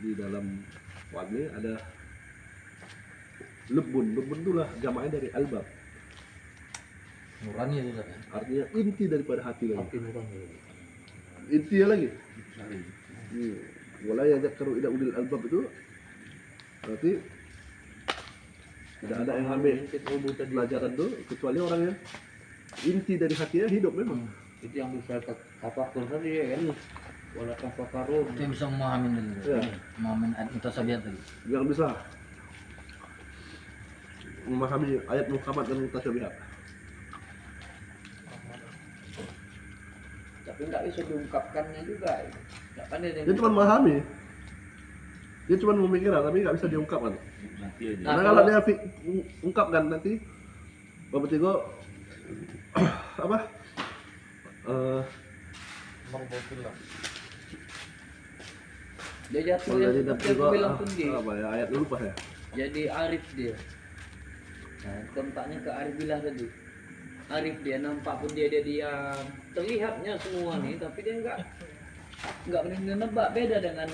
di dalam wani ada lebun. Lebun itulah jamaknya dari albab. Nurani itu Ustaz ya. Artinya inti daripada hati lagi. Hati nurani. Intinya lagi. Wala yadzakkaru ila ulil albab itu berarti tidak ada yang ambil pelajaran itu kecuali orang yang inti dari hatinya hidup memang. Itu yang bisa tafakur tadi ya kan. Wala tafakarun. Itu yang bisa memahami tadi. Ya. Memahami ayat mutasabihat tadi. Yang bisa memahami ayat muhkamat dan mutasyabihat. Tapi nggak bisa diungkapkannya juga. Nggak pandai Dia cuma memahami. Dia cuma memikirkan tapi nggak bisa diungkapkan. Karena kalau dia ungkapkan nanti Bapak Tigo apa? Dia jatuh Kalau ya, dari seperti Tigo aku bilang pun dia. apa ya ayat lupa ya. Jadi arif dia. Nah, kontaknya ke Arifilah tadi. Arif dia nampak pun dia diam. Terlihatnya semua nih, tapi dia nggak berani nebak. Beda dengan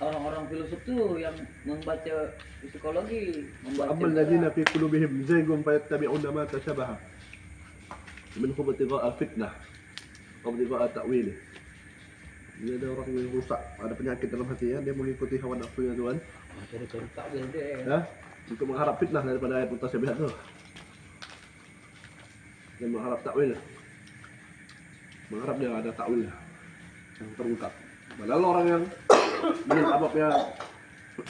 orang-orang filosof tuh yang membaca psikologi, membaca Amal ladina fi qulubihim zaygun fayattabi'una ma tashabaha minhu ibtigha'a fitnah wa ibtigha'a ta'wil. Dia ada orang yang rusak, ada penyakit dalam hatinya, dia mengikuti hawa nafsunya Tuhan. cari takwil dia. Ya, untuk mengharap fitnah daripada ayat mutasyabihat itu. Dan mengharap takwil. Mengharap dia ada takwil yang terungkap. Padahal orang yang dengan ababnya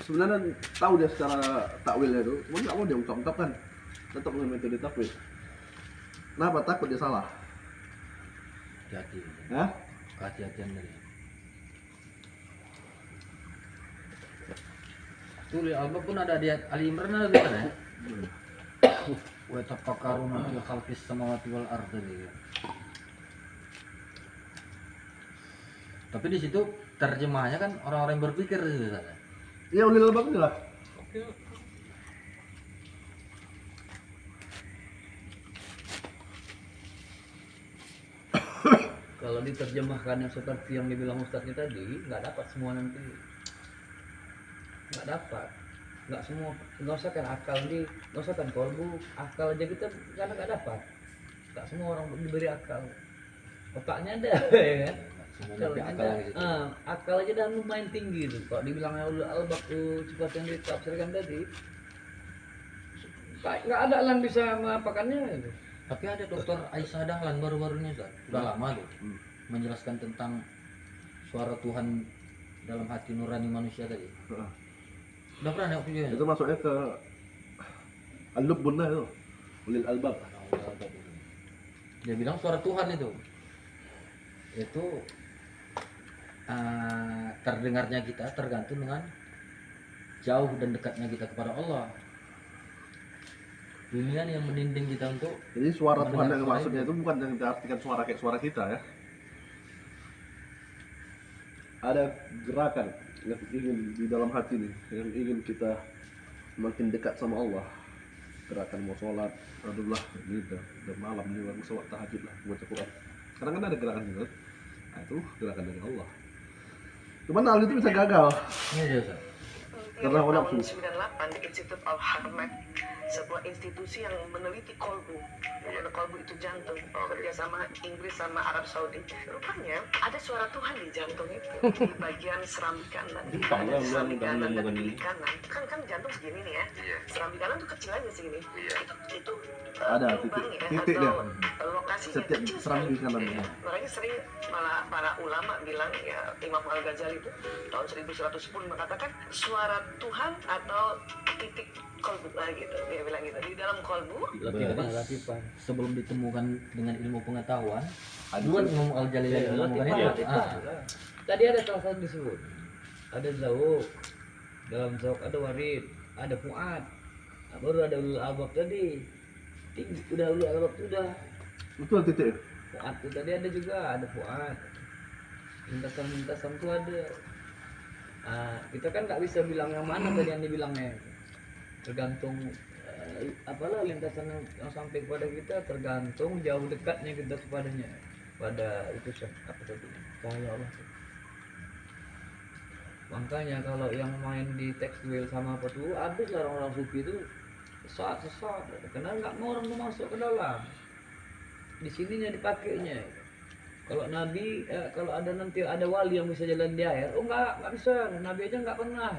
sebenarnya tahu dia secara takwilnya itu, cuma nggak mau dia ungkap-ungkapkan. Tetap dengan metode takwil. Kenapa? Takut dia salah. Hati-hati. Ya? Kehati-hatian tadi. Tuh Al-Bab pun ada di Ali Imran ada kan ya? Wa tafakkaruna fi khalqis samawati wal ardi gitu. Tapi di situ terjemahnya kan orang-orang yang berpikir gitu kan. Ya ulil albab ini lah. Kalau diterjemahkan yang seperti yang dibilang Ustadznya tadi, nggak dapat semua nanti. Nggak dapat. Nggak semua, nggak usah kan akal nih, nggak usah kan kolbu, akal aja kita karena nggak dapat. Nggak semua orang diberi akal. Otaknya ada, ya kan? Kalau akal gitu. Akal aja udah lumayan tinggi tuh. Kalau dibilang albab tuh seperti yang ditafsirkan tadi, nggak ada yang bisa mengapakannya gitu. Tapi ada Dokter Aisyah Dahlan baru-baru ini Ustaz. Udah lama tuh menjelaskan tentang suara Tuhan dalam hati nurani manusia tadi. Udah pernah nengok videonya? Itu masuknya ke al-lubbun lah itu. Ulil albab. Dia bilang suara Tuhan itu terdengarnya kita tergantung dengan jauh dan dekatnya kita kepada Allah. Dunia yang meninding kita untuk Jadi suara Tuhan yang suara maksudnya itu bukan yang diartikan suara kayak suara kita ya. Ada gerakan yang ingin di dalam hati nih, yang ingin kita semakin dekat sama Allah. Gerakan mau sholat, adulah gitu, dan malam juga mau sholat tahajud lah, baca Quran. Sekarang kan ada gerakan gitu, nah itu gerakan dari Allah. Cuman hal itu bisa gagal ini dia Ustaz. karena hawa nafsu. Tahun 98 di Institute of Harvard, sebuah institusi yang meneliti kolbu. Karena kolbu itu jantung, kerja sama Inggris sama Arab Saudi. Rupanya ada suara Tuhan di jantung itu, di bagian serambi kanan. Ada serambi kanan dan kiri kanan. Kan jantung segini nih ya. Serambi kanan tuh kecil aja segini. Itu Ada lubang ya, titik dia. atau lokasinya Setiap kecil serambi sekali. kanan. Ya. Makanya sering malah para ulama bilang ya, Imam Al-Ghazali itu tahun 1110 mengatakan suara Tuhan atau titik kolbu lah gitu, dia bilang gitu di dalam kolbu. Latifah. Sebelum ditemukan dengan ilmu pengetahuan, Ada duluan Imam Al-Jalalain menemukan itu. Latifah. Tadi ada salah satu disebut. Ada Zawuk. Dalam Zawuk ada Warid, ada Fuad. Nah, baru ada ulul albab tadi. Udah ulul albab udah. Betul titik. Fuad tuh tadi ada juga, ada Fuad. Lintasan-lintasan tuh ada. Kita kan nggak bisa bilang yang mana tadi yang dibilangnya. Tergantung apalah lintasan yang sampai kepada kita, tergantung jauh dekatnya kita kepadanya, pada itu apa tadi cahaya Allah. Makanya kalau yang main di tekstil sama apa tuh, habis lah orang-orang sufi itu sesat, karena nggak mau orang tuh masuk ke dalam. Di sininya dipakainya. Kalau Nabi, kalau ada nanti ada wali yang bisa jalan di air, oh nggak bisa, Nabi aja nggak pernah.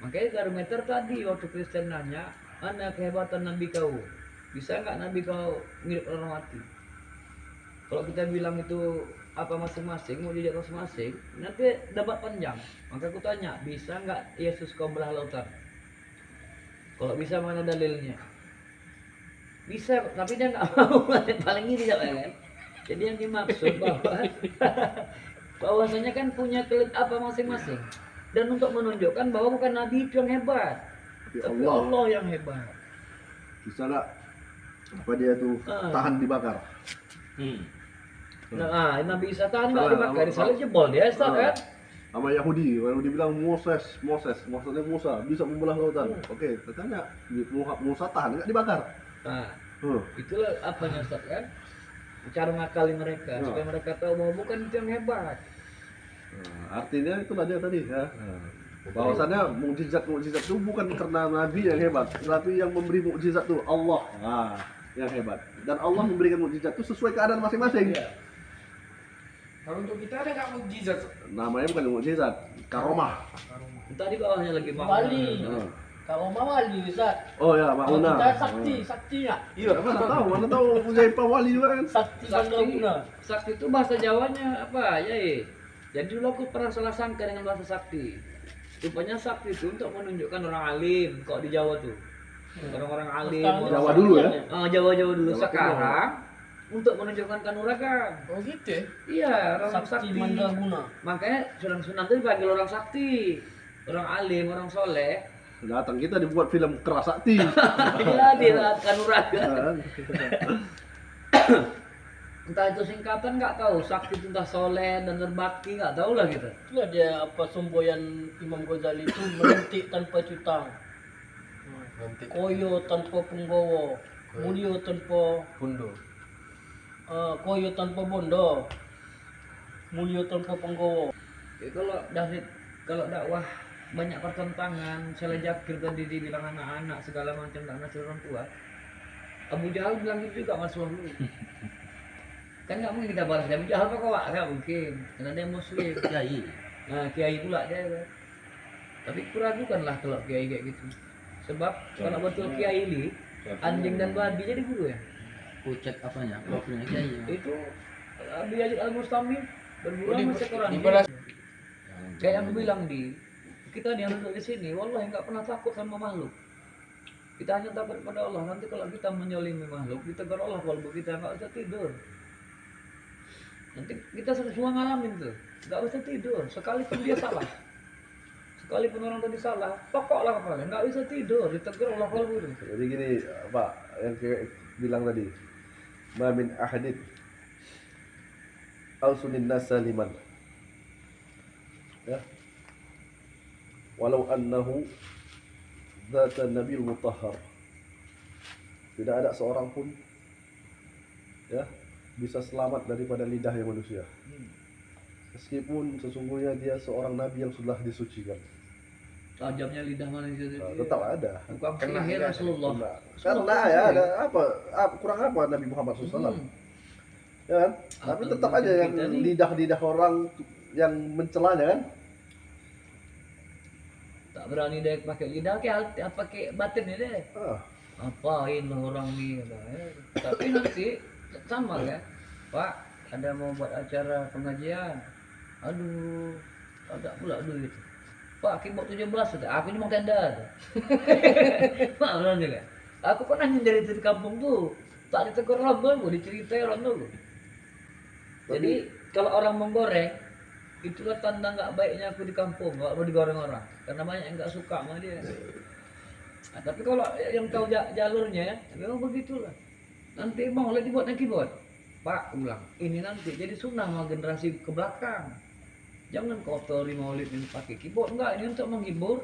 Makanya Garometer tadi waktu Kristen nanya, mana kehebatan Nabi kau? Bisa nggak Nabi kau mirip orang mati? Kalau kita bilang itu apa masing-masing, mau jadi masing-masing, nanti debat panjang. Maka aku tanya, bisa nggak Yesus kau belah lautan? Kalau bisa mana dalilnya? Bisa, tapi dia nggak mau. Paling ini kan. Jadi yang dimaksud bahwasanya kan punya apa masing-masing. Dan untuk menunjukkan bahwa bukan Nabi itu yang hebat, tapi Allah yang hebat. Bisa nggak apa dia tuh tahan dibakar? Nah, Nabi Isa tahan nggak dibakar, disalib jebol dia, Ustaz kan? Sama Yahudi bilang maksudnya Musa bisa membelah lautan. Oke, katanya Musa tahan nggak dibakar. Nah, itulah apanya Ustaz kan? Cara ngakali mereka supaya mereka tahu bahwa bukan itu yang hebat. Artinya itulah dia tadi ya. Bahwasannya mukjizat itu bukan karena Nabi yang hebat, tapi yang memberi mukjizat itu Allah. Yang hebat. Dan Allah memberikan mukjizat itu sesuai keadaan masing-masing. Kalau untuk kita ada nggak mukjizat? Namanya bukan mukjizat, karomah. Tadi bawahnya lagi Wali. Kalau mau wali Ustaz. Oh ya, Kalau Mauna. kita sakti ya. Iya, mana tahu punya wali juga kan. Sakti Mangguna. Sakti itu bahasa Jawanya apa ya? Jadi dulu aku pernah salah sangka dengan bahasa sakti. Rupanya sakti itu untuk menunjukkan orang alim. Kok di Jawa tuh orang-orang alim. Jawa dulu ya. Jawa dulu. Jawa Sekarang untuk menunjukkan kanuragan. Oh gitu ya? Iya, orang Sakti sakti. Mangguna. Makanya Sunan itu dipanggil orang sakti, orang alim, orang soleh. Datang kita dibuat film keras sakti. Iya, dia kanuragan. Entah itu singkatan nggak tahu, sakti itu entah soleh dan berbakti nggak tahu lah kita. Itulah dia apa semboyan Imam Ghazali itu melentik tanpa cutang. Nanti Koyo tanpa penggawa, mulio tanpa bundo. koyo tanpa bondo, mulio tanpa penggawa. Ya, kalau dakwah banyak pertentangan, Saleh Jakir tadi dibilang anak-anak segala macam tak ngasih orang tua. Abu Jahal bilang gitu juga Mas Wahlu. Kan nggak mungkin kita balas Abu Jahal apa kau nggak mungkin, karena dia Muslim. Kiai. Nah kiai pula dia kan. Tapi kuragukanlah kalau kiai kayak gitu. Sebab kalau betul kiai ini anjing dan babi jadi guru ya. Kucek apanya? Profilnya kiai. Itu Abi Yazid Al-Bustami berburu sama seorang. Dibalas. Kayak yang aku bilang kita yang duduk di sini, wallahi nggak pernah takut sama makhluk. Kita hanya takut pada Allah. Nanti kalau kita menyolimi makhluk, ditegur Allah kalau kita nggak bisa tidur. Nanti kita semua ngalamin tuh, nggak bisa tidur. Sekalipun dia salah, sekalipun orang tadi salah, pokoklah kepala, nggak bisa tidur. Ditegur Allah kalau itu. Jadi gini, Pak, yang bilang tadi, ma min ahadin ausunin nasa liman. Ya. Walau annahu dzata nabil mutahhar. Tidak ada seorang pun ya bisa selamat daripada lidahnya manusia. Meskipun sesungguhnya dia seorang nabi yang sudah disucikan. Tajamnya lidah manusia itu. Tetap ada. Bukan Kena sihir ya. Rasulullah. Karena ya ada apa kurang apa Nabi Muhammad SAW. Ya kan? Tapi Atau tetap aja yang kita nih. lidah-lidah orang yang mencelanya kan. Tak berani dia pakai lidah, pakai batinnya deh. Apain lo orang nih kata. Tapi nanti sama kan, Pak, ada mau buat acara pengajian. Aduh, ada pula duit. Pak, kibot 17 sudah. Aku ini mau tenda. Pak, orang juga. Aku pernah nyender itu di kampung tuh. Tak ditegur orang dulu, diceritain orang dulu. Jadi kalau orang menggoreng, itulah tanda nggak baiknya aku di kampung, nggak mau digoreng orang. Karena banyak yang nggak suka sama dia. Nah, tapi kalau yang tahu jalurnya, memang begitulah. Nanti mau boleh dibuat keyboard. Pak, aku bilang, ini nanti jadi sunnah sama generasi ke belakang. Jangan kotori maulid ini pakai keyboard, enggak, ini untuk menghibur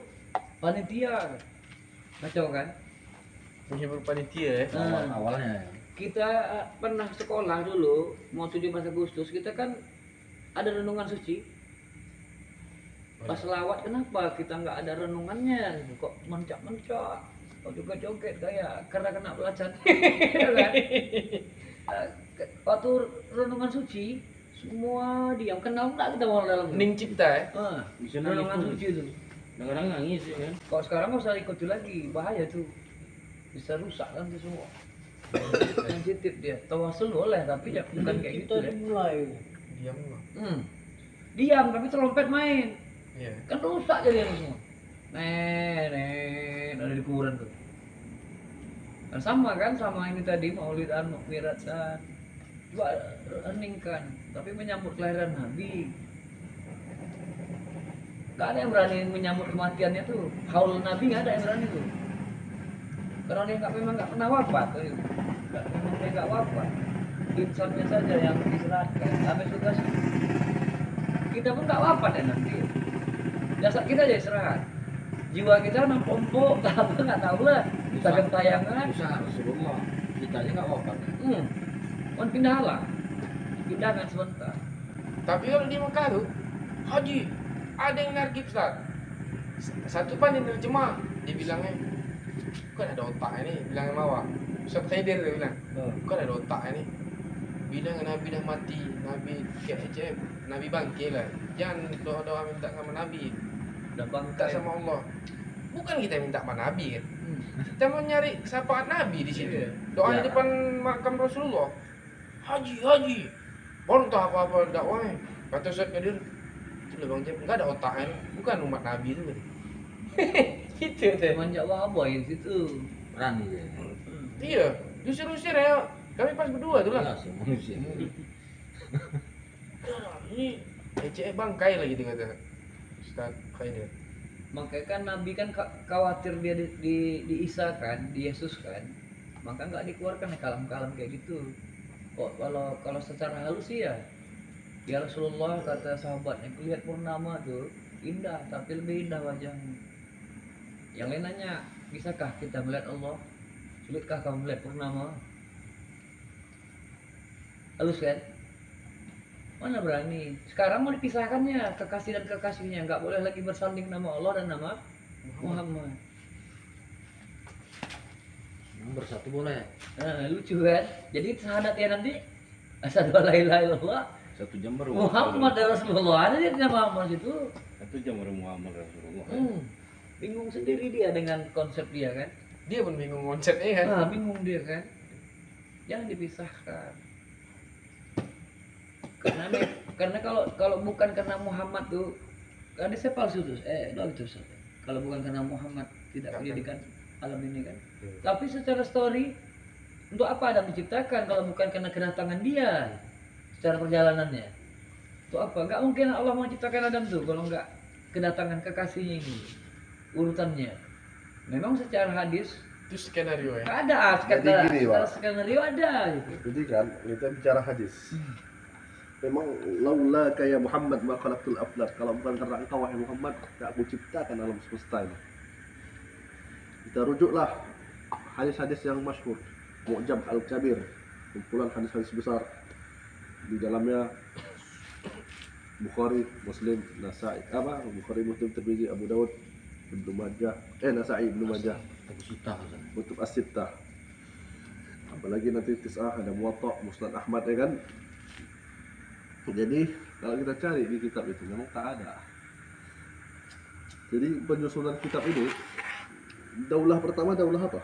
panitia. Kacau kan? Menghibur panitia ya. Awalnya. Kita pernah sekolah dulu, mau 17 Agustus, kita kan ada renungan suci. Pas lawat kenapa kita nggak ada renungannya? Kok mencak-mencak, kok juga joget kayak karena kena pelajaran, ya kan? Waktu renungan suci semua diam, kenal nggak kita mau dalam Ning cipta ya. Bisa renungan nangis suci pun. itu. Kadang-kadang nangis ya kan. Kalau sekarang nggak usah ikut lagi, bahaya tuh, bisa rusak kan tuh semua. Sensitif dia, tawasul boleh tapi ya bukan kayak gitu Kita ya. dimulai. Diam mah. Diam tapi terompet main, Iya. kan rusak jadi semua. Ada di kuburan tuh. Dan sama kan sama ini tadi maulidan miratan. Coba heningkan, tapi menyambut kelahiran Nabi. Gak ada yang berani menyambut kematiannya tuh. Haul Nabi gak ada yang berani tuh. Karena dia memang nggak pernah wafat tuh. Memang dia nggak wafat. Insannya saja yang diserahkan. Sampai suka sih. Kita pun nggak wafat ya nanti. Jasad kita aja istirahat. Jiwa kita nampompok, apa nggak tahu lah. Bisa gentayangan. Bisa Rasulullah. Kita aja nggak wafat. Kan pindah lah. Pindahkan sebentar. Tapi kalau di Mekah tuh, haji ada yang narkib Ustaz. Satu pan yang terjemah, dia bilangnya, bukan ada otaknya nih, bilangnya Mawa. Ustaz Khaidir dia bilang, bukan ada otaknya nih. Bilang Nabi dah mati, Nabi kayak Nabi bangkit lah. Jangan doa-doa minta sama Nabi, Udah minta bangkai. sama Allah. Bukan kita minta sama Nabi kan. Kita mau nyari syafaat Nabi di situ. Iya. Doa di Ya. depan makam Rasulullah. Haji. Baru tahu apa-apa dakwahnya. Kata Ustaz Qadir, itu lah Bang Jeb, enggak ada otaknya. Bukan umat Nabi itu. Gitu deh. Manja waboy di situ. Berani ya. Iya, diusir-usir ya. Kami pas berdua tuh lah. Iya sih manusia. Ini ECE bangkai lagi dia kata Ustaz Qadir. Makanya kan Nabi kan khawatir dia diisahkan, di Yesus kan. Maka nggak dikeluarkan ya kalam-kalam kayak gitu. Kok kalau secara halus sih ya Rasulullah kata sahabatnya, lihat purnama tuh indah tapi lebih indah wajahmu. Yang lain nanya, bisakah kita melihat Allah? Sulitkah kamu melihat purnama? Halus kan? Mana berani? Sekarang mau dipisahkannya kekasih dan kekasihnya, nggak boleh lagi bersanding nama Allah dan nama Muhammad. Bersatu boleh. Nah, lucu kan? Jadi syahadatnya nanti asyhadu alla ilaha illallah 1 jam baru Muhammad Rasulullah, ada dia nama Muhammad itu. 1 jam baru Muhammad Rasulullah. Bingung sendiri dia dengan konsep dia kan? Dia pun bingung konsepnya kan. Bingung dia kan? Jangan dipisahkan. Karena kalau bukan karena Muhammad tuh, ada saya palsu tuh. Ustaz. Kalau bukan karena Muhammad tidak pendidikan alam ini kan. Tapi secara story, untuk apa Adam diciptakan kalau bukan karena kedatangan dia secara perjalanannya? Untuk apa? Nggak mungkin Allah mau ciptakan Adam tuh kalau nggak kedatangan kekasihnya ini. Urutannya. Memang secara hadis Itu skenario ya. ada, Jadi gini, secara Pak. skenario ada gitu. Jadi kan kita bicara hadis. Memang laula kayak Muhammad ma khalaqtul aflak. Kalau bukan karena engkau wahai Muhammad, tak aku ciptakan alam semesta ini. Kita rujuklah hadis-hadis yang masyhur. Mu'jam al-Kabir, kumpulan hadis-hadis besar. Di dalamnya Bukhari, Muslim, Nasa'i, Bukhari, Muslim, Tirmizi, Abu Dawud, Ibnu Majah, Nasa'i, Ibnu Majah, Tapi kita kan. Kutub As-Sittah. Apalagi nanti Tis'ah ada Muwatta, Musnad Ahmad ya kan. Jadi kalau kita cari di kitab itu memang tak ada. Jadi penyusunan kitab ini, daulah pertama daulah apa?